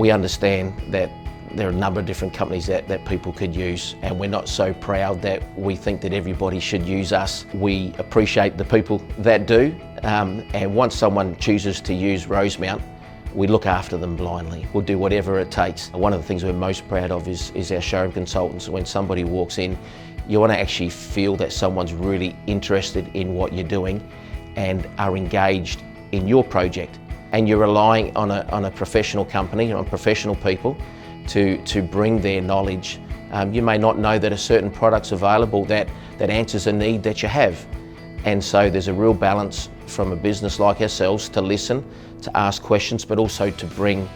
We understand that there are a number of different companies that people could use, and we're not so proud that we think that everybody should use us. We appreciate the people that do, and once someone chooses to use Rosemount, we look after them blindly. We'll do whatever it takes. One of the things we're most proud of is our showroom consultants. When somebody walks in, you want to actually feel that someone's really interested in what you're doing and are engaged in your project. And you're relying on a professional company, on professional people to bring their knowledge. You may not know that a certain product's available that answers a need that you have. And so there's a real balance from a business like ourselves to listen, to ask questions, but also to bring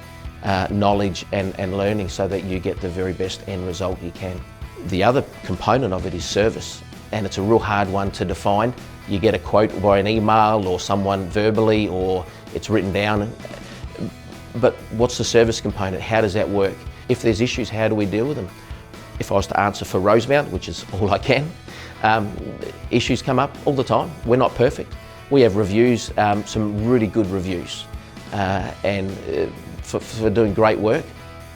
knowledge and learning so that you get the very best end result you can. The other component of it is service, and it's a real hard one to define. You get a quote by an email or someone verbally, or it's written down. But what's the service component? How does that work? If there's issues, how do we deal with them? If I was to answer for Rosemount, which is all I can, issues come up all the time. We're not perfect. We have reviews, some really good reviews, for doing great work.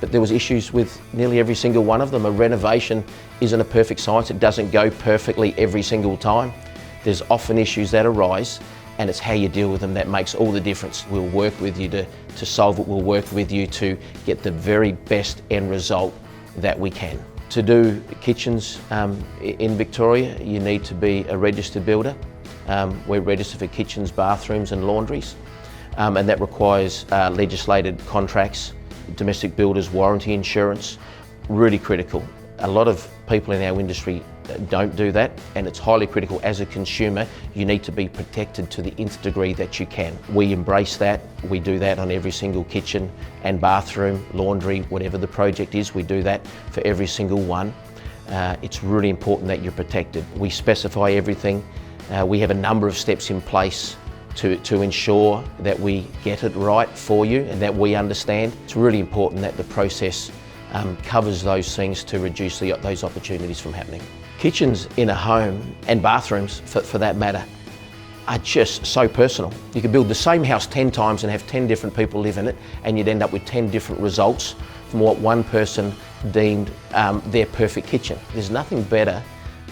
But there was issues with nearly every single one of them. A renovation isn't a perfect science. It doesn't go perfectly every single time. There's often issues that arise, and it's how you deal with them that makes all the difference. We'll work with you to solve it. We'll work with you to get the very best end result that we can. To do kitchens in Victoria, you need to be a registered builder. We're registered for kitchens, bathrooms and laundries, and that requires legislated contracts, domestic builders warranty insurance, really critical. A lot of people in our industry don't do that, and it's highly critical. As a consumer, you need to be protected to the nth degree that you can. We embrace that. We do that on every single kitchen and bathroom, laundry, whatever the project is, we do that for every single one. It's really important that you're protected. We specify everything. We have a number of steps in place to ensure that we get it right for you and that we understand. It's really important that the process covers those things to reduce those opportunities from happening. Kitchens in a home, and bathrooms for that matter, are just so personal. You could build the same house 10 times and have 10 different people live in it, and you'd end up with 10 different results from what one person deemed their perfect kitchen. There's nothing better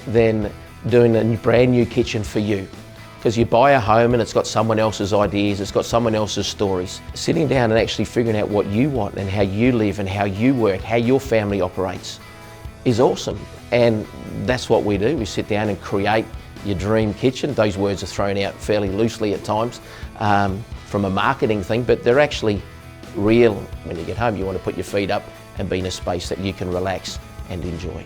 than doing a brand new kitchen for you, because you buy a home and it's got someone else's ideas, it's got someone else's stories. Sitting down and actually figuring out what you want and how you live and how you work, how your family operates is awesome. And that's what we do. We sit down and create your dream kitchen. Those words are thrown out fairly loosely at times from a marketing thing, but they're actually real. When you get home, you want to put your feet up and be in a space that you can relax and enjoy.